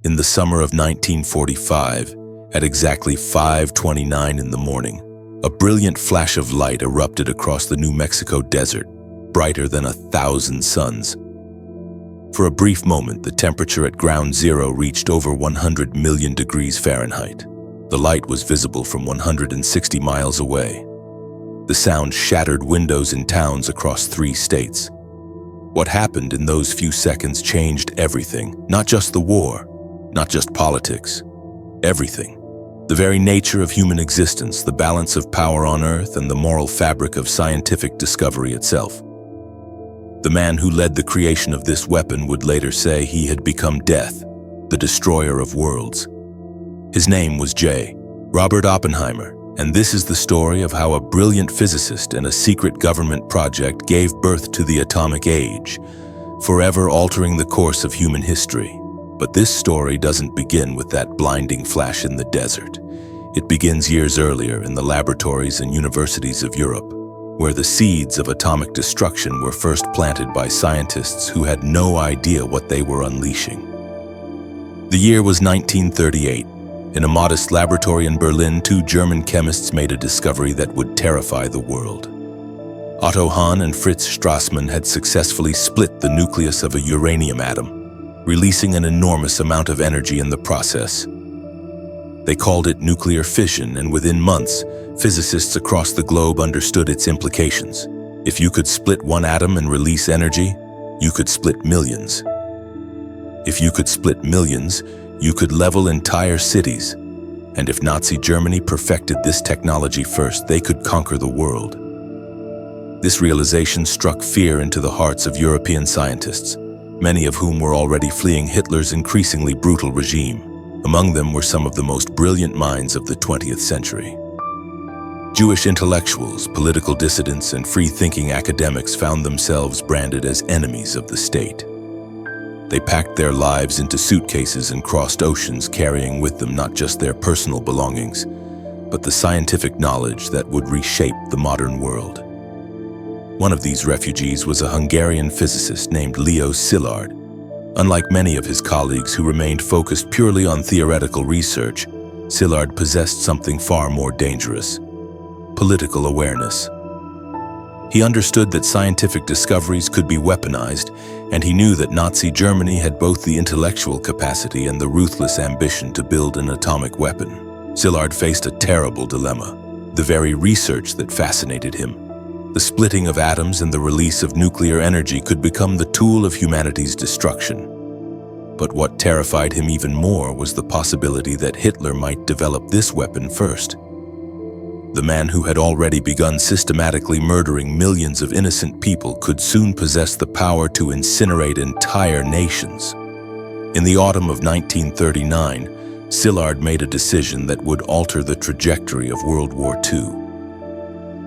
In the summer of 1945, at exactly 5:29 in the morning, a brilliant flash of light erupted across the New Mexico desert, brighter than 1,000 suns. For a brief moment, the temperature at ground zero reached over 100 million degrees Fahrenheit. The light was visible from 160 miles away. The sound shattered windows in towns across 3 states. What happened in those few seconds changed everything, not just the war, not just politics, everything. The very nature of human existence, the balance of power on Earth, and the moral fabric of scientific discovery itself. The man who led the creation of this weapon would later say he had become death, the destroyer of worlds. His name was J. Robert Oppenheimer, and this is the story of how a brilliant physicist and a secret government project gave birth to the atomic age, forever altering the course of human history. But this story doesn't begin with that blinding flash in the desert. It begins years earlier in the laboratories and universities of Europe, where the seeds of atomic destruction were first planted by scientists who had no idea what they were unleashing. The year was 1938. In a modest laboratory in Berlin, 2 German chemists made a discovery that would terrify the world. Otto Hahn and Fritz Strassmann had successfully split the nucleus of a uranium atom, releasing an enormous amount of energy in the process. They called it nuclear fission, and within months, physicists across the globe understood its implications. If you could split one atom and release energy, you could split millions. If you could split millions, you could level entire cities. And if Nazi Germany perfected this technology first, they could conquer the world. This realization struck fear into the hearts of European scientists, many of whom were already fleeing Hitler's increasingly brutal regime. Among them were some of the most brilliant minds of the 20th century. Jewish intellectuals, political dissidents, and free-thinking academics found themselves branded as enemies of the state. They packed their lives into suitcases and crossed oceans, carrying with them not just their personal belongings, but the scientific knowledge that would reshape the modern world. One of these refugees was a Hungarian physicist named Leo Szilard. Unlike many of his colleagues who remained focused purely on theoretical research, Szilard possessed something far more dangerous: political awareness. He understood that scientific discoveries could be weaponized, and he knew that Nazi Germany had both the intellectual capacity and the ruthless ambition to build an atomic weapon. Szilard faced a terrible dilemma: the very research that fascinated him. The splitting of atoms and the release of nuclear energy could become the tool of humanity's destruction. But what terrified him even more was the possibility that Hitler might develop this weapon first. The man who had already begun systematically murdering millions of innocent people could soon possess the power to incinerate entire nations. In the autumn of 1939, Szilard made a decision that would alter the trajectory of World War II.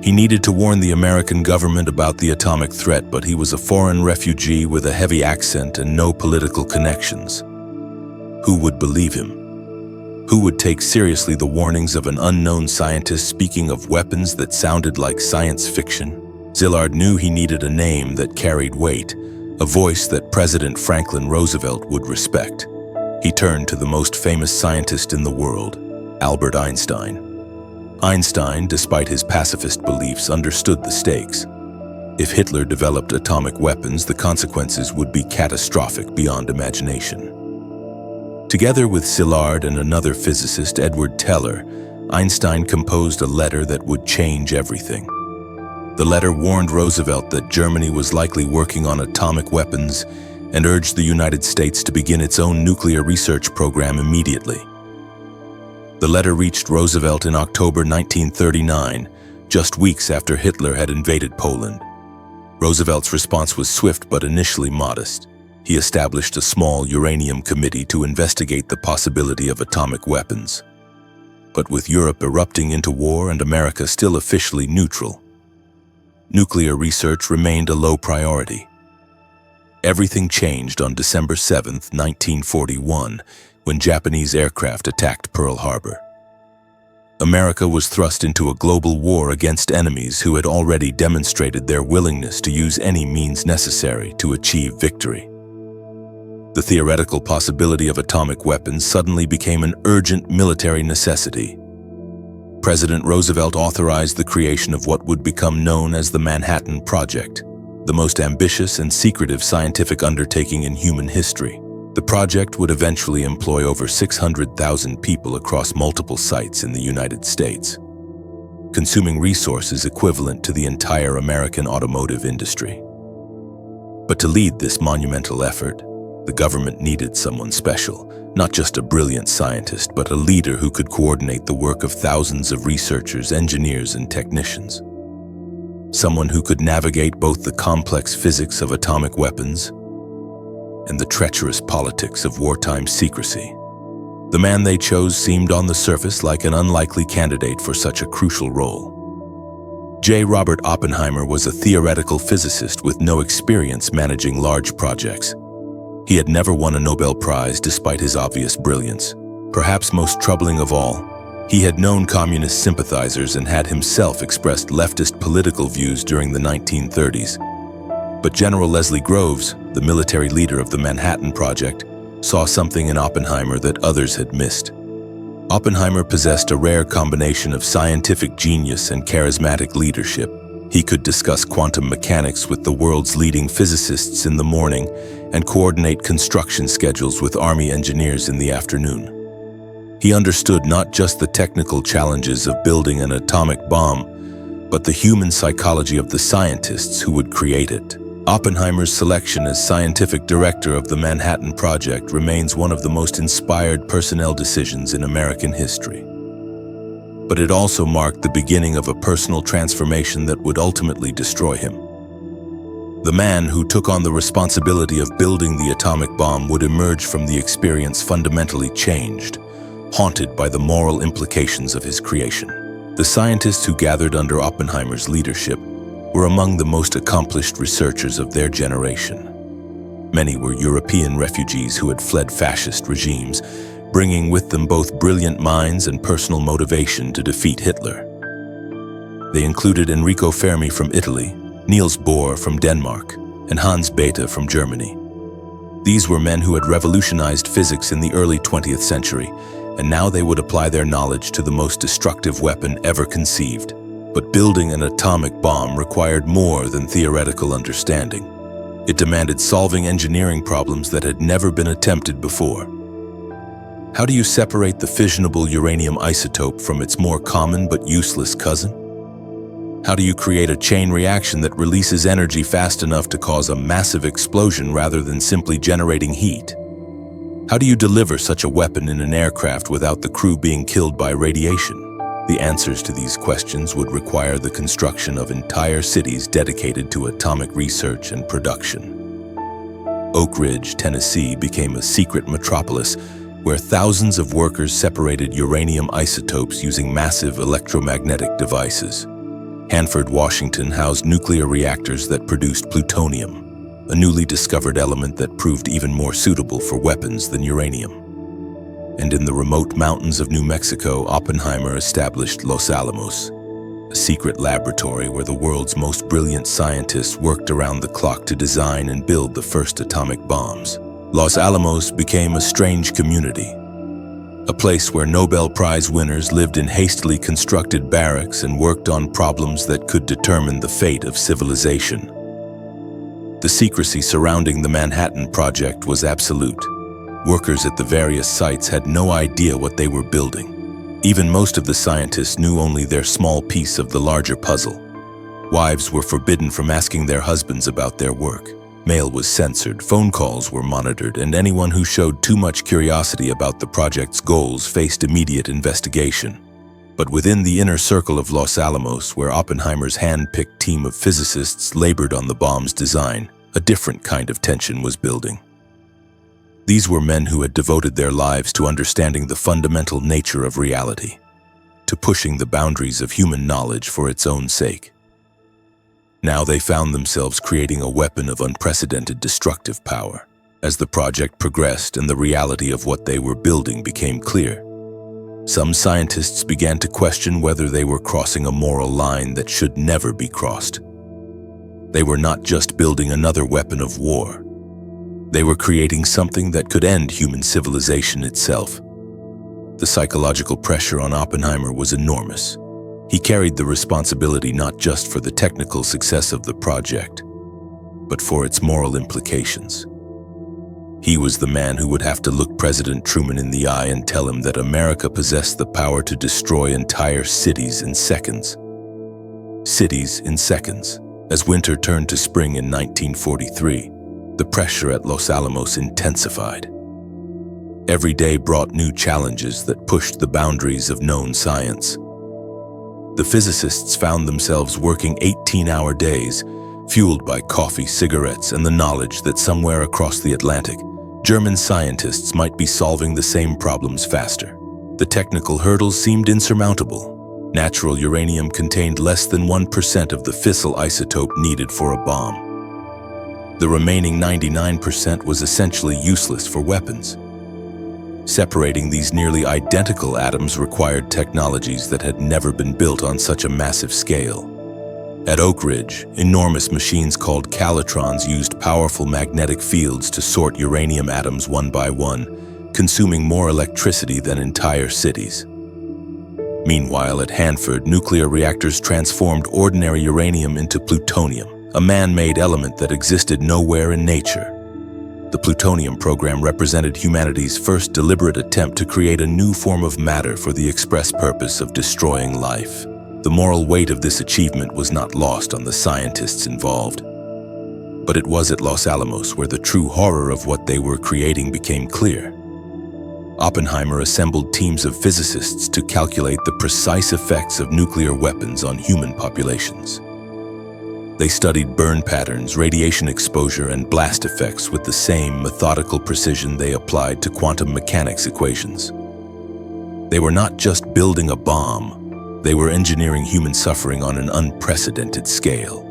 He needed to warn the American government about the atomic threat, but he was a foreign refugee with a heavy accent and no political connections. Who would believe him? Who would take seriously the warnings of an unknown scientist speaking of weapons that sounded like science fiction? Szilard knew he needed a name that carried weight, a voice that President Franklin Roosevelt would respect. He turned to the most famous scientist in the world, Albert Einstein. Einstein, despite his pacifist beliefs, understood the stakes. If Hitler developed atomic weapons, the consequences would be catastrophic beyond imagination. Together with Szilard and another physicist, Edward Teller, Einstein composed a letter that would change everything. The letter warned Roosevelt that Germany was likely working on atomic weapons and urged the United States to begin its own nuclear research program immediately. The letter reached Roosevelt in October 1939, just weeks after Hitler had invaded Poland. Roosevelt's response was swift but initially modest. He established a small uranium committee to investigate the possibility of atomic weapons. But with Europe erupting into war and America still officially neutral, nuclear research remained a low priority. Everything changed on December 7, 1941, when Japanese aircraft attacked Pearl Harbor. America was thrust into a global war against enemies who had already demonstrated their willingness to use any means necessary to achieve victory. The theoretical possibility of atomic weapons suddenly became an urgent military necessity. President Roosevelt authorized the creation of what would become known as the Manhattan Project, the most ambitious and secretive scientific undertaking in human history. The project would eventually employ over 600,000 people across multiple sites in the United States, consuming resources equivalent to the entire American automotive industry. But to lead this monumental effort, the government needed someone special, not just a brilliant scientist, but a leader who could coordinate the work of thousands of researchers, engineers, and technicians. Someone who could navigate both the complex physics of atomic weapons and the treacherous politics of wartime secrecy. The man they chose seemed on the surface like an unlikely candidate for such a crucial role. J. Robert Oppenheimer was a theoretical physicist with no experience managing large projects. He had never won a Nobel Prize despite his obvious brilliance. Perhaps most troubling of all, he had known communist sympathizers and had himself expressed leftist political views during the 1930s. But General Leslie Groves, the military leader of the Manhattan Project, saw something in Oppenheimer that others had missed. Oppenheimer possessed a rare combination of scientific genius and charismatic leadership. He could discuss quantum mechanics with the world's leading physicists in the morning and coordinate construction schedules with Army engineers in the afternoon. He understood not just the technical challenges of building an atomic bomb, but the human psychology of the scientists who would create it. Oppenheimer's selection as scientific director of the Manhattan Project remains one of the most inspired personnel decisions in American history. But it also marked the beginning of a personal transformation that would ultimately destroy him. The man who took on the responsibility of building the atomic bomb would emerge from the experience fundamentally changed, haunted by the moral implications of his creation. The scientists who gathered under Oppenheimer's leadership were among the most accomplished researchers of their generation. Many were European refugees who had fled fascist regimes, bringing with them both brilliant minds and personal motivation to defeat Hitler. They included Enrico Fermi from Italy, Niels Bohr from Denmark, and Hans Bethe from Germany. These were men who had revolutionized physics in the early 20th century, and now they would apply their knowledge to the most destructive weapon ever conceived. But building an atomic bomb required more than theoretical understanding. It demanded solving engineering problems that had never been attempted before. How do you separate the fissionable uranium isotope from its more common but useless cousin? How do you create a chain reaction that releases energy fast enough to cause a massive explosion rather than simply generating heat? How do you deliver such a weapon in an aircraft without the crew being killed by radiation? The answers to these questions would require the construction of entire cities dedicated to atomic research and production. Oak Ridge, Tennessee became a secret metropolis where thousands of workers separated uranium isotopes using massive electromagnetic devices. Hanford, Washington housed nuclear reactors that produced plutonium, a newly discovered element that proved even more suitable for weapons than uranium. And in the remote mountains of New Mexico, Oppenheimer established Los Alamos, a secret laboratory where the world's most brilliant scientists worked around the clock to design and build the first atomic bombs. Los Alamos became a strange community, a place where Nobel Prize winners lived in hastily constructed barracks and worked on problems that could determine the fate of civilization. The secrecy surrounding the Manhattan Project was absolute. Workers at the various sites had no idea what they were building. Even most of the scientists knew only their small piece of the larger puzzle. Wives were forbidden from asking their husbands about their work. Mail was censored, phone calls were monitored, and anyone who showed too much curiosity about the project's goals faced immediate investigation. But within the inner circle of Los Alamos, where Oppenheimer's hand-picked team of physicists labored on the bomb's design, a different kind of tension was building. These were men who had devoted their lives to understanding the fundamental nature of reality, to pushing the boundaries of human knowledge for its own sake. Now they found themselves creating a weapon of unprecedented destructive power. As the project progressed and the reality of what they were building became clear, some scientists began to question whether they were crossing a moral line that should never be crossed. They were not just building another weapon of war. They were creating something that could end human civilization itself. The psychological pressure on Oppenheimer was enormous. He carried the responsibility not just for the technical success of the project, but for its moral implications. He was the man who would have to look President Truman in the eye and tell him that America possessed the power to destroy entire cities in seconds. Cities in seconds. As winter turned to spring in 1943, the pressure at Los Alamos intensified. Every day brought new challenges that pushed the boundaries of known science. The physicists found themselves working 18-hour days, fueled by coffee, cigarettes, and the knowledge that somewhere across the Atlantic, German scientists might be solving the same problems faster. The technical hurdles seemed insurmountable. Natural uranium contained less than 1% of the fissile isotope needed for a bomb. The remaining 99% was essentially useless for weapons. Separating these nearly identical atoms required technologies that had never been built on such a massive scale. At Oak Ridge, enormous machines called calatrons used powerful magnetic fields to sort uranium atoms one by one, consuming more electricity than entire cities. Meanwhile, at Hanford, nuclear reactors transformed ordinary uranium into plutonium, a man-made element that existed nowhere in nature. The plutonium program represented humanity's first deliberate attempt to create a new form of matter for the express purpose of destroying life. The moral weight of this achievement was not lost on the scientists involved. But it was at Los Alamos where the true horror of what they were creating became clear. Oppenheimer assembled teams of physicists to calculate the precise effects of nuclear weapons on human populations. They studied burn patterns, radiation exposure, and blast effects with the same methodical precision they applied to quantum mechanics equations. They were not just building a bomb, they were engineering human suffering on an unprecedented scale.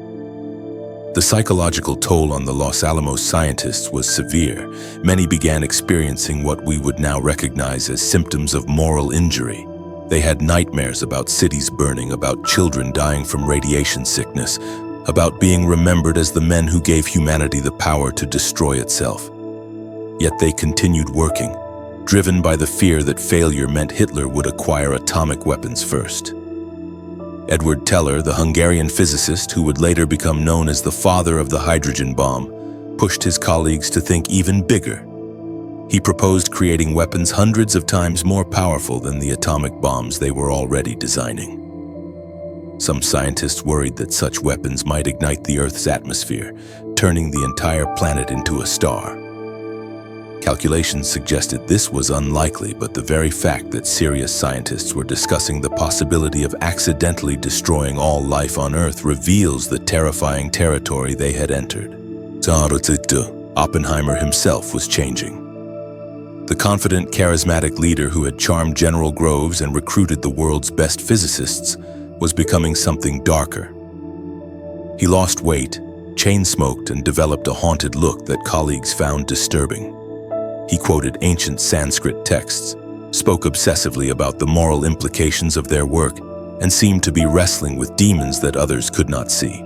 The psychological toll on the Los Alamos scientists was severe. Many began experiencing what we would now recognize as symptoms of moral injury. They had nightmares about cities burning, about children dying from radiation sickness, about being remembered as the men who gave humanity the power to destroy itself. Yet they continued working, driven by the fear that failure meant Hitler would acquire atomic weapons first. Edward Teller, the Hungarian physicist who would later become known as the father of the hydrogen bomb, pushed his colleagues to think even bigger. He proposed creating weapons hundreds of times more powerful than the atomic bombs they were already designing. Some scientists worried that such weapons might ignite the Earth's atmosphere, turning the entire planet into a star. Calculations suggested this was unlikely, but the very fact that serious scientists were discussing the possibility of accidentally destroying all life on Earth reveals the terrifying territory they had entered. Oppenheimer himself was changing. The confident, charismatic leader who had charmed General Groves and recruited the world's best physicists was becoming something darker. He lost weight, chain-smoked, and developed a haunted look that colleagues found disturbing. He quoted ancient Sanskrit texts, spoke obsessively about the moral implications of their work, and seemed to be wrestling with demons that others could not see.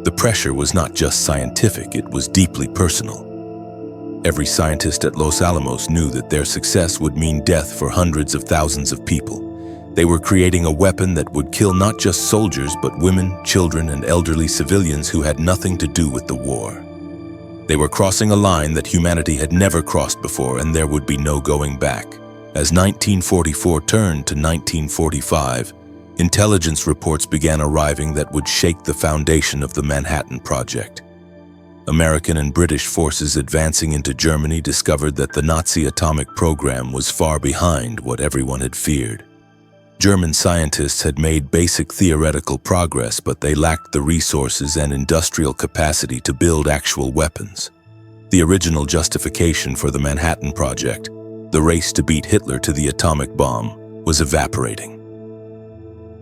The pressure was not just scientific, it was deeply personal. Every scientist at Los Alamos knew that their success would mean death for hundreds of thousands of people. They were creating a weapon that would kill not just soldiers, but women, children, and elderly civilians who had nothing to do with the war. They were crossing a line that humanity had never crossed before, and there would be no going back. As 1944 turned to 1945, intelligence reports began arriving that would shake the foundation of the Manhattan Project. American and British forces advancing into Germany discovered that the Nazi atomic program was far behind what everyone had feared. German scientists had made basic theoretical progress, but they lacked the resources and industrial capacity to build actual weapons. The original justification for the Manhattan Project, the race to beat Hitler to the atomic bomb, was evaporating.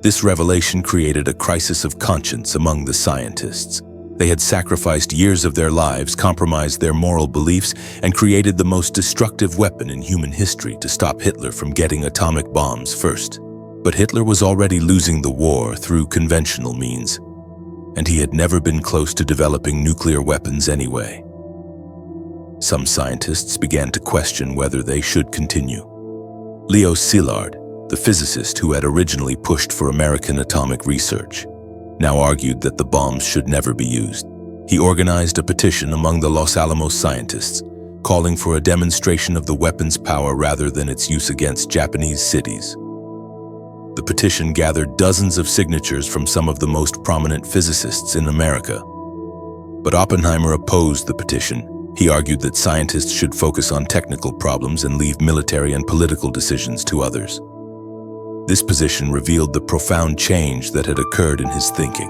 This revelation created a crisis of conscience among the scientists. They had sacrificed years of their lives, compromised their moral beliefs, and created the most destructive weapon in human history to stop Hitler from getting atomic bombs first. But Hitler was already losing the war through conventional means, and he had never been close to developing nuclear weapons anyway. Some scientists began to question whether they should continue. Leo Szilard, the physicist who had originally pushed for American atomic research, now argued that the bombs should never be used. He organized a petition among the Los Alamos scientists, calling for a demonstration of the weapon's power rather than its use against Japanese cities. The petition gathered dozens of signatures from some of the most prominent physicists in America. But Oppenheimer opposed the petition. He argued that scientists should focus on technical problems and leave military and political decisions to others. This position revealed the profound change that had occurred in his thinking.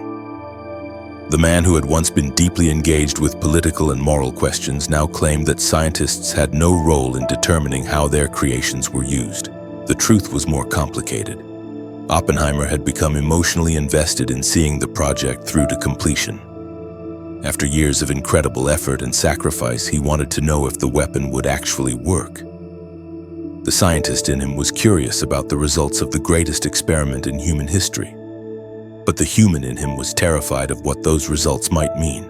The man who had once been deeply engaged with political and moral questions now claimed that scientists had no role in determining how their creations were used. The truth was more complicated. Oppenheimer had become emotionally invested in seeing the project through to completion. After years of incredible effort and sacrifice, he wanted to know if the weapon would actually work. The scientist in him was curious about the results of the greatest experiment in human history. But the human in him was terrified of what those results might mean.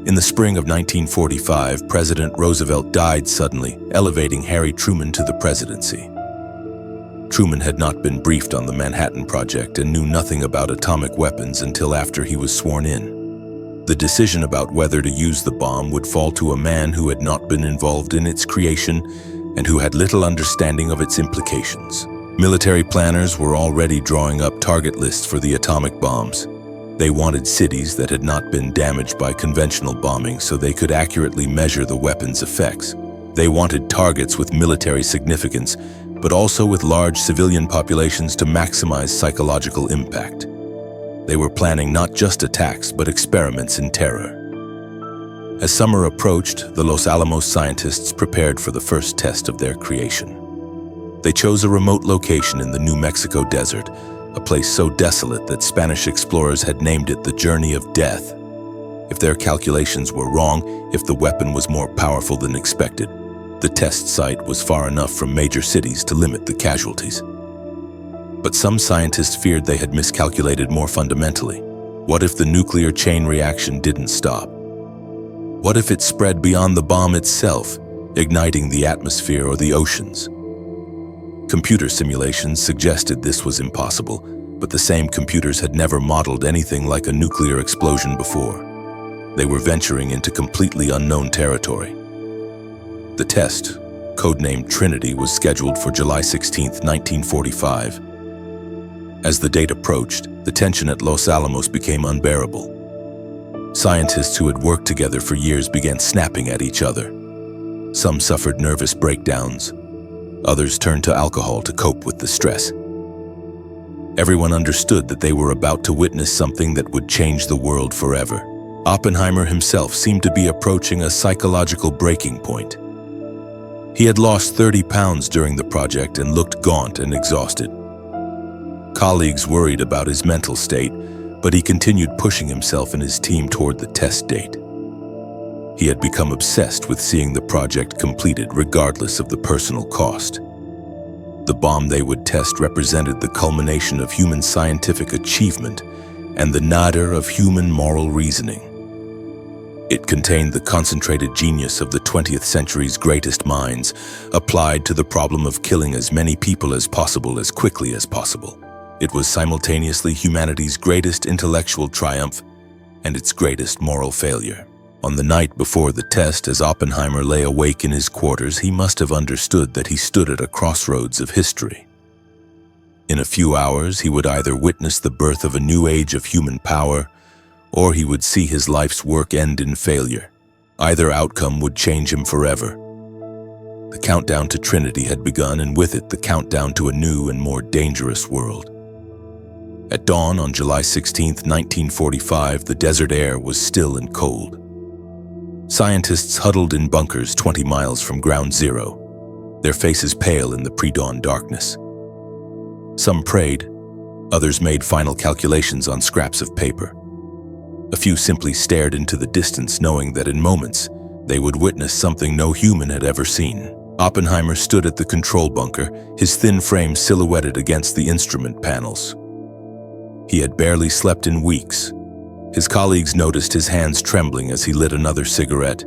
In the spring of 1945, President Roosevelt died suddenly, elevating Harry Truman to the presidency. Truman had not been briefed on the Manhattan Project and knew nothing about atomic weapons until after he was sworn in. The decision about whether to use the bomb would fall to a man who had not been involved in its creation and who had little understanding of its implications. Military planners were already drawing up target lists for the atomic bombs. They wanted cities that had not been damaged by conventional bombing so they could accurately measure the weapon's effects. They wanted targets with military significance, but also with large civilian populations to maximize psychological impact. They were planning not just attacks, but experiments in terror. As summer approached, the Los Alamos scientists prepared for the first test of their creation. They chose a remote location in the New Mexico desert, a place so desolate that Spanish explorers had named it the Journey of Death. If their calculations were wrong, if the weapon was more powerful than expected, the test site was far enough from major cities to limit the casualties. But some scientists feared they had miscalculated more fundamentally. What if the nuclear chain reaction didn't stop? What if it spread beyond the bomb itself, igniting the atmosphere or the oceans? Computer simulations suggested this was impossible, but the same computers had never modeled anything like a nuclear explosion before. They were venturing into completely unknown territory. The test, codenamed Trinity, was scheduled for July 16, 1945. As the date approached, the tension at Los Alamos became unbearable. Scientists who had worked together for years began snapping at each other. Some suffered nervous breakdowns. Others turned to alcohol to cope with the stress. Everyone understood that they were about to witness something that would change the world forever. Oppenheimer himself seemed to be approaching a psychological breaking point. He had lost 30 pounds during the project and looked gaunt and exhausted. Colleagues worried about his mental state, but he continued pushing himself and his team toward the test date. He had become obsessed with seeing the project completed regardless of the personal cost. The bomb they would test represented the culmination of human scientific achievement and the nadir of human moral reasoning. It contained the concentrated genius of the 20th century's greatest minds, applied to the problem of killing as many people as possible as quickly as possible. It was simultaneously humanity's greatest intellectual triumph and its greatest moral failure. On the night before the test, as Oppenheimer lay awake in his quarters, he must have understood that he stood at a crossroads of history. In a few hours, he would either witness the birth of a new age of human power, or he would see his life's work end in failure. Either outcome would change him forever. The countdown to Trinity had begun, and with it the countdown to a new and more dangerous world. At dawn on July 16, 1945, the desert air was still and cold. Scientists huddled in bunkers 20 miles from ground zero, their faces pale in the pre-dawn darkness. Some prayed, others made final calculations on scraps of paper. A few simply stared into the distance, knowing that in moments they would witness something no human had ever seen. Oppenheimer stood at the control bunker, his thin frame silhouetted against the instrument panels. He had barely slept in weeks. His colleagues noticed his hands trembling as he lit another cigarette.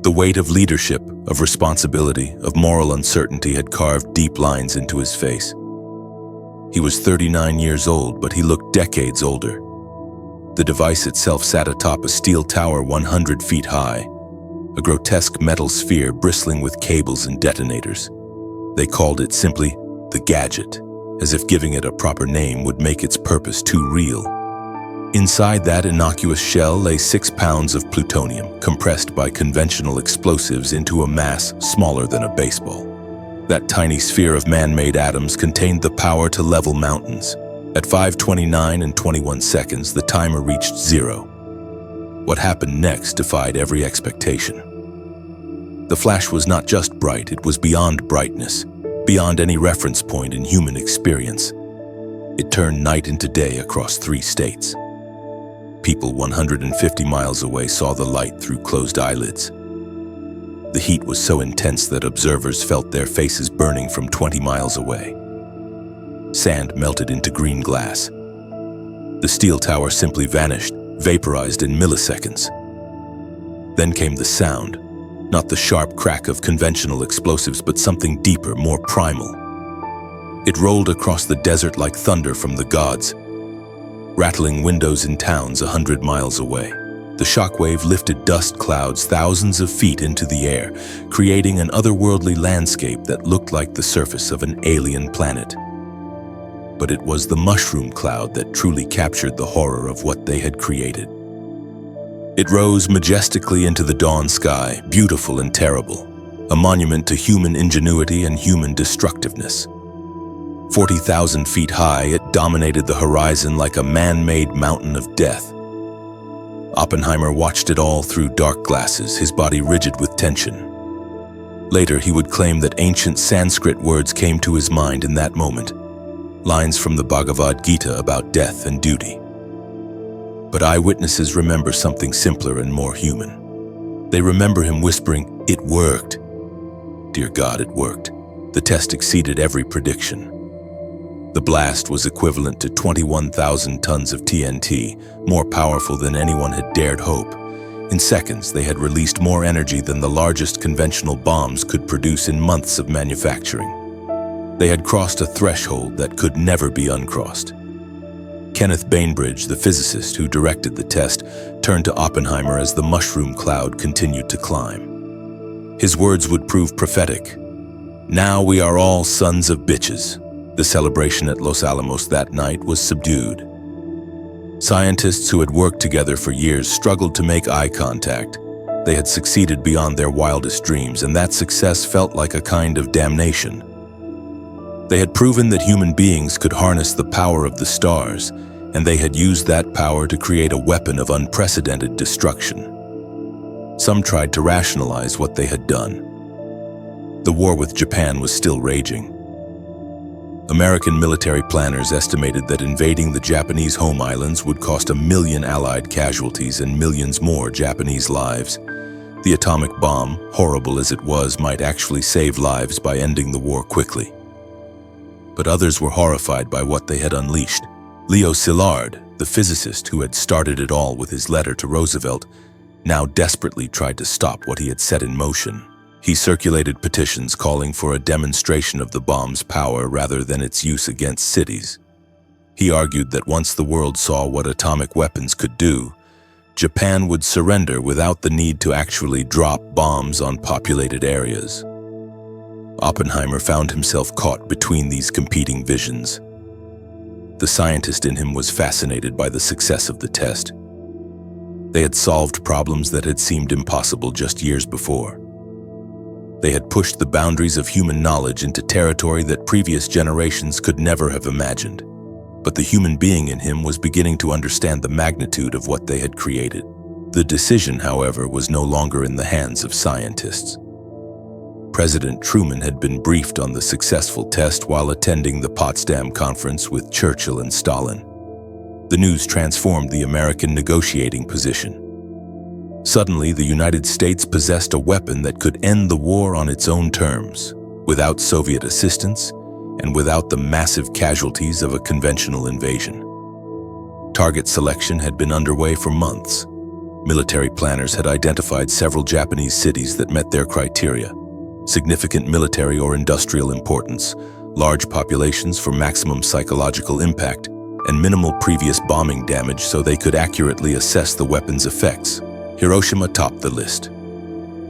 The weight of leadership, of responsibility, of moral uncertainty had carved deep lines into his face. He was 39 years old, but he looked decades older. The device itself sat atop a steel tower 100 feet high, a grotesque metal sphere bristling with cables and detonators. They called it simply the gadget, as if giving it a proper name would make its purpose too real. Inside that innocuous shell lay 6 pounds of plutonium, compressed by conventional explosives into a mass smaller than a baseball. That tiny sphere of man-made atoms contained the power to level mountains. At 5:29 and 21 seconds, the timer reached 0. What happened next defied every expectation. The flash was not just bright, it was beyond brightness, beyond any reference point in human experience. It turned night into day across 3 states. People 150 miles away saw the light through closed eyelids. The heat was so intense that observers felt their faces burning from 20 miles away. Sand melted into green glass. The steel tower simply vanished, vaporized in milliseconds. Then came the sound, not the sharp crack of conventional explosives, but something deeper, more primal. It rolled across the desert like thunder from the gods, rattling windows in towns 100 miles away. The shockwave lifted dust clouds thousands of feet into the air, creating an otherworldly landscape that looked like the surface of an alien planet. But it was the mushroom cloud that truly captured the horror of what they had created. It rose majestically into the dawn sky, beautiful and terrible, a monument to human ingenuity and human destructiveness. 40,000 feet high, it dominated the horizon like a man-made mountain of death. Oppenheimer watched it all through dark glasses, his body rigid with tension. Later, he would claim that ancient Sanskrit words came to his mind in that moment, lines from the Bhagavad Gita about death and duty. But eyewitnesses remember something simpler and more human. They remember him whispering, "It worked." Dear God, it worked. The test exceeded every prediction. The blast was equivalent to 21,000 tons of TNT, more powerful than anyone had dared hope. In seconds, they had released more energy than the largest conventional bombs could produce in months of manufacturing. They had crossed a threshold that could never be uncrossed. Kenneth Bainbridge, the physicist who directed the test, turned to Oppenheimer as the mushroom cloud continued to climb. His words would prove prophetic. "Now we are all sons of bitches." The celebration at Los Alamos that night was subdued. Scientists who had worked together for years struggled to make eye contact. They had succeeded beyond their wildest dreams, and that success felt like a kind of damnation. They had proven that human beings could harness the power of the stars, and they had used that power to create a weapon of unprecedented destruction. Some tried to rationalize what they had done. The war with Japan was still raging. American military planners estimated that invading the Japanese home islands would cost 1 million Allied casualties and millions more Japanese lives. The atomic bomb, horrible as it was, might actually save lives by ending the war quickly. But others were horrified by what they had unleashed. Leo Szilard, the physicist who had started it all with his letter to Roosevelt, now desperately tried to stop what he had set in motion. He circulated petitions calling for a demonstration of the bomb's power rather than its use against cities. He argued that once the world saw what atomic weapons could do, Japan would surrender without the need to actually drop bombs on populated areas. Oppenheimer found himself caught between these competing visions. The scientist in him was fascinated by the success of the test. They had solved problems that had seemed impossible just years before. They had pushed the boundaries of human knowledge into territory that previous generations could never have imagined. But the human being in him was beginning to understand the magnitude of what they had created. The decision, however, was no longer in the hands of scientists. President Truman had been briefed on the successful test while attending the Potsdam Conference with Churchill and Stalin. The news transformed the American negotiating position. Suddenly, the United States possessed a weapon that could end the war on its own terms, without Soviet assistance and without the massive casualties of a conventional invasion. Target selection had been underway for months. Military planners had identified several Japanese cities that met their criteria: significant military or industrial importance, large populations for maximum psychological impact, and minimal previous bombing damage so they could accurately assess the weapon's effects. Hiroshima topped the list.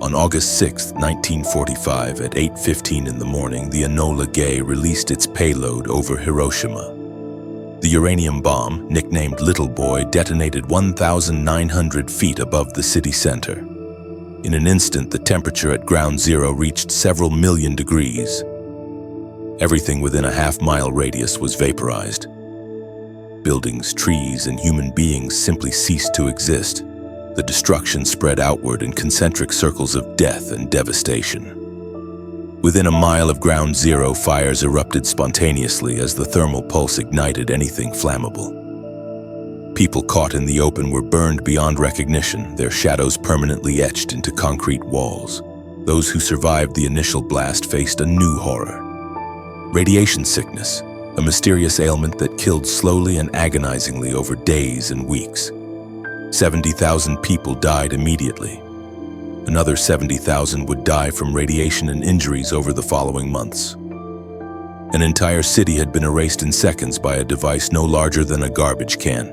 On August 6, 1945, at 8:15 in the morning, the Enola Gay released its payload over Hiroshima. The uranium bomb, nicknamed Little Boy, detonated 1,900 feet above the city center. In an instant, the temperature at ground zero reached several million degrees. Everything within a half-mile radius was vaporized. Buildings, trees, and human beings simply ceased to exist. The destruction spread outward in concentric circles of death and devastation. Within a mile of ground zero, fires erupted spontaneously as the thermal pulse ignited anything flammable. People caught in the open were burned beyond recognition, their shadows permanently etched into concrete walls. Those who survived the initial blast faced a new horror: radiation sickness, a mysterious ailment that killed slowly and agonizingly over days and weeks. 70,000 people died immediately. Another 70,000 would die from radiation and injuries over the following months. An entire city had been erased in seconds by a device no larger than a garbage can.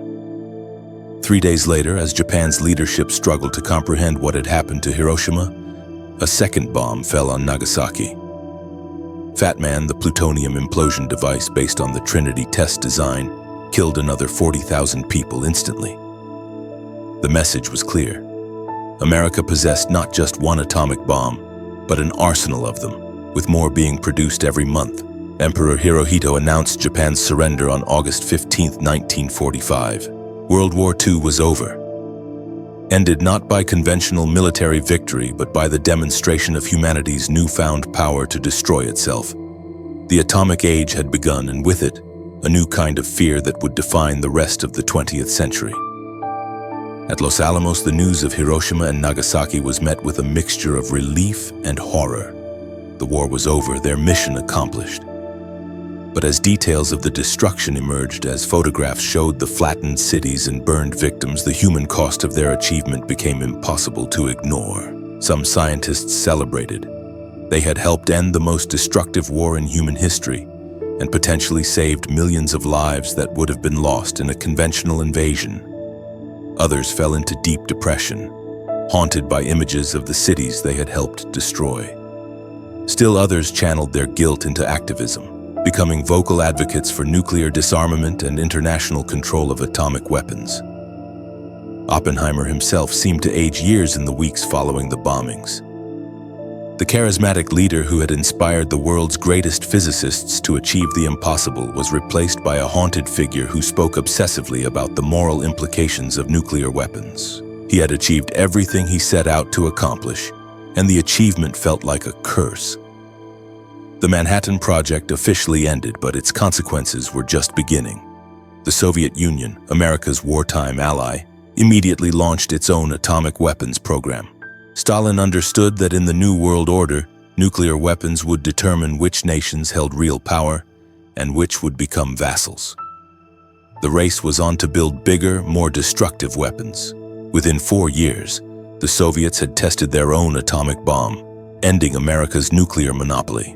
3 days later, as Japan's leadership struggled to comprehend what had happened to Hiroshima, a second bomb fell on Nagasaki. Fat Man, the plutonium implosion device based on the Trinity test design, killed another 40,000 people instantly. The message was clear. America possessed not just one atomic bomb, but an arsenal of them, with more being produced every month. Emperor Hirohito announced Japan's surrender on August 15, 1945. World War II was over. Ended not by conventional military victory, but by the demonstration of humanity's newfound power to destroy itself. The atomic age had begun, and with it, a new kind of fear that would define the rest of the 20th century. At Los Alamos, the news of Hiroshima and Nagasaki was met with a mixture of relief and horror. The war was over, their mission accomplished. But as details of the destruction emerged, as photographs showed the flattened cities and burned victims, the human cost of their achievement became impossible to ignore. Some scientists celebrated. They had helped end the most destructive war in human history and potentially saved millions of lives that would have been lost in a conventional invasion. Others fell into deep depression, haunted by images of the cities they had helped destroy. Still others channeled their guilt into activism, becoming vocal advocates for nuclear disarmament and international control of atomic weapons. Oppenheimer himself seemed to age years in the weeks following the bombings. The charismatic leader who had inspired the world's greatest physicists to achieve the impossible was replaced by a haunted figure who spoke obsessively about the moral implications of nuclear weapons. He had achieved everything he set out to accomplish, and the achievement felt like a curse. The Manhattan Project officially ended, but its consequences were just beginning. The Soviet Union, America's wartime ally, immediately launched its own atomic weapons program. Stalin understood that in the New World Order, nuclear weapons would determine which nations held real power and which would become vassals. The race was on to build bigger, more destructive weapons. Within 4 years, the Soviets had tested their own atomic bomb, ending America's nuclear monopoly.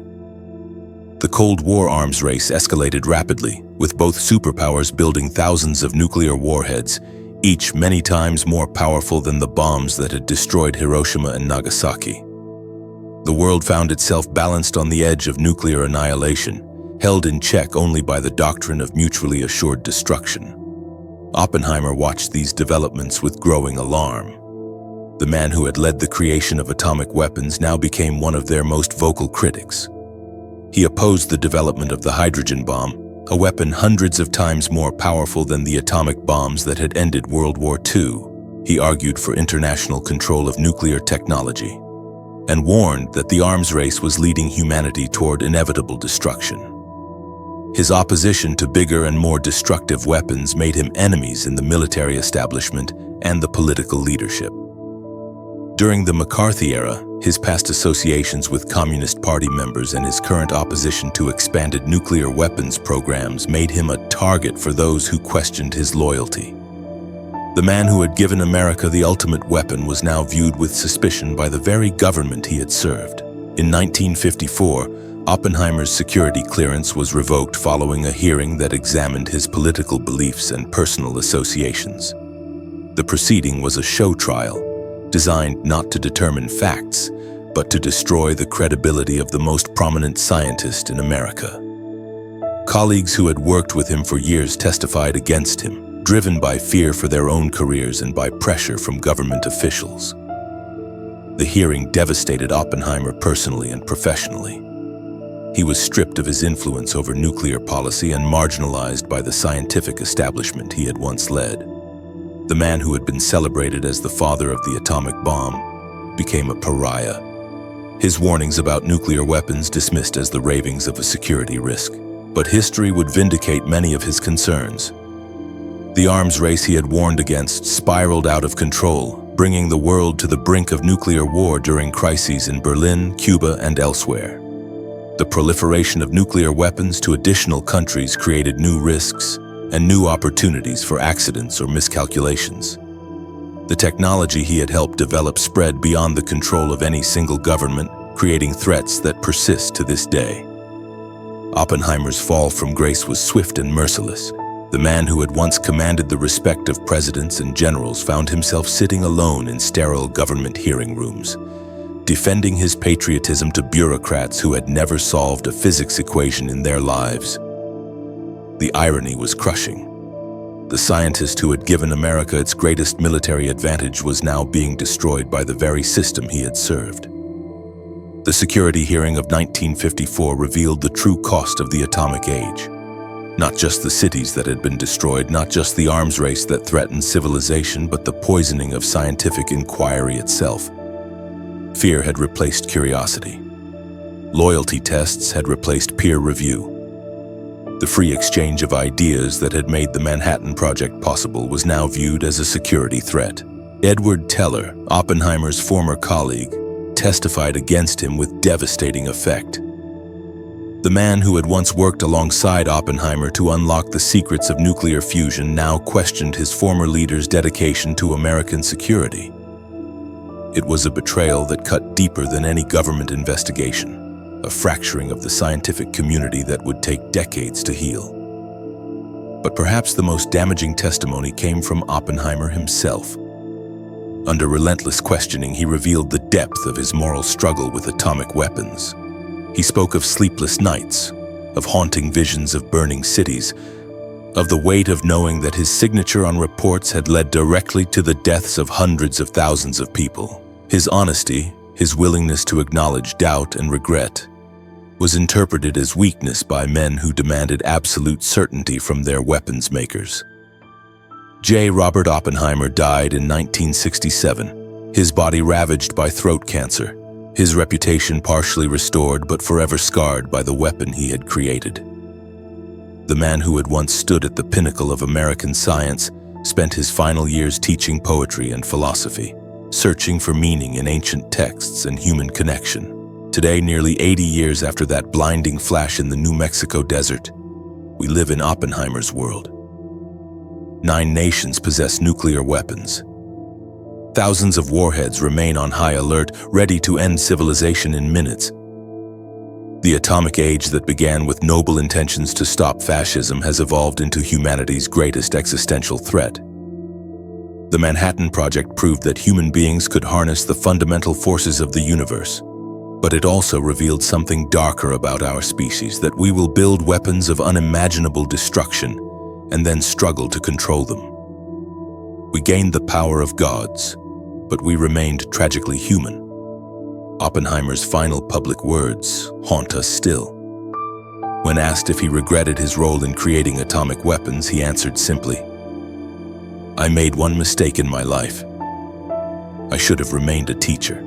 The Cold War arms race escalated rapidly, with both superpowers building thousands of nuclear warheads, each many times more powerful than the bombs that had destroyed Hiroshima and Nagasaki. The world found itself balanced on the edge of nuclear annihilation, held in check only by the doctrine of mutually assured destruction. Oppenheimer watched these developments with growing alarm. The man who had led the creation of atomic weapons now became one of their most vocal critics. He opposed the development of the hydrogen bomb, a weapon hundreds of times more powerful than the atomic bombs that had ended World War II. He argued for international control of nuclear technology and warned that the arms race was leading humanity toward inevitable destruction. His opposition to bigger and more destructive weapons made him enemies in the military establishment and the political leadership. During the McCarthy era, his past associations with Communist Party members and his current opposition to expanded nuclear weapons programs made him a target for those who questioned his loyalty. The man who had given America the ultimate weapon was now viewed with suspicion by the very government he had served. In 1954, Oppenheimer's security clearance was revoked following a hearing that examined his political beliefs and personal associations. The proceeding was a show trial, designed not to determine facts, but to destroy the credibility of the most prominent scientist in America. Colleagues who had worked with him for years testified against him, driven by fear for their own careers and by pressure from government officials. The hearing devastated Oppenheimer personally and professionally. He was stripped of his influence over nuclear policy and marginalized by the scientific establishment he had once led. The man who had been celebrated as the father of the atomic bomb became a pariah. His warnings about nuclear weapons dismissed as the ravings of a security risk. But history would vindicate many of his concerns. The arms race he had warned against spiraled out of control, bringing the world to the brink of nuclear war during crises in Berlin, Cuba, and elsewhere. The proliferation of nuclear weapons to additional countries created new risks and new opportunities for accidents or miscalculations. The technology he had helped develop spread beyond the control of any single government, creating threats that persist to this day. Oppenheimer's fall from grace was swift and merciless. The man who had once commanded the respect of presidents and generals found himself sitting alone in sterile government hearing rooms, defending his patriotism to bureaucrats who had never solved a physics equation in their lives. The irony was crushing. The scientist who had given America its greatest military advantage was now being destroyed by the very system he had served. The security hearing of 1954 revealed the true cost of the atomic age. Not just the cities that had been destroyed, not just the arms race that threatened civilization, but the poisoning of scientific inquiry itself. Fear had replaced curiosity. Loyalty tests had replaced peer review. The free exchange of ideas that had made the Manhattan Project possible was now viewed as a security threat. Edward Teller, Oppenheimer's former colleague, testified against him with devastating effect. The man who had once worked alongside Oppenheimer to unlock the secrets of nuclear fusion now questioned his former leader's dedication to American security. It was a betrayal that cut deeper than any government investigation, a fracturing of the scientific community that would take decades to heal. But perhaps the most damaging testimony came from Oppenheimer himself. Under relentless questioning, he revealed the depth of his moral struggle with atomic weapons. He spoke of sleepless nights, of haunting visions of burning cities, of the weight of knowing that his signature on reports had led directly to the deaths of hundreds of thousands of people. His honesty, his willingness to acknowledge doubt and regret, was interpreted as weakness by men who demanded absolute certainty from their weapons makers. J. Robert Oppenheimer died in 1967, his body ravaged by throat cancer, his reputation partially restored but forever scarred by the weapon he had created. The man who had once stood at the pinnacle of American science spent his final years teaching poetry and philosophy, searching for meaning in ancient texts and human connection. Today, nearly 80 years after that blinding flash in the New Mexico desert, we live in Oppenheimer's world. 9 nations possess nuclear weapons. Thousands of warheads remain on high alert, ready to end civilization in minutes. The atomic age that began with noble intentions to stop fascism has evolved into humanity's greatest existential threat. The Manhattan Project proved that human beings could harness the fundamental forces of the universe. But it also revealed something darker about our species, that we will build weapons of unimaginable destruction and then struggle to control them. We gained the power of gods, but we remained tragically human. Oppenheimer's final public words haunt us still. When asked if he regretted his role in creating atomic weapons, he answered simply, "I made one mistake in my life. I should have remained a teacher."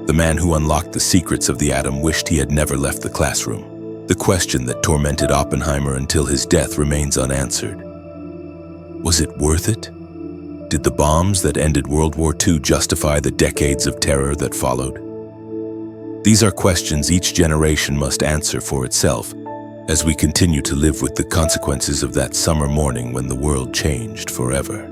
The man who unlocked the secrets of the atom wished he had never left the classroom. The question that tormented Oppenheimer until his death remains unanswered. Was it worth it? Did the bombs that ended World War II justify the decades of terror that followed? These are questions each generation must answer for itself as we continue to live with the consequences of that summer morning when the world changed forever.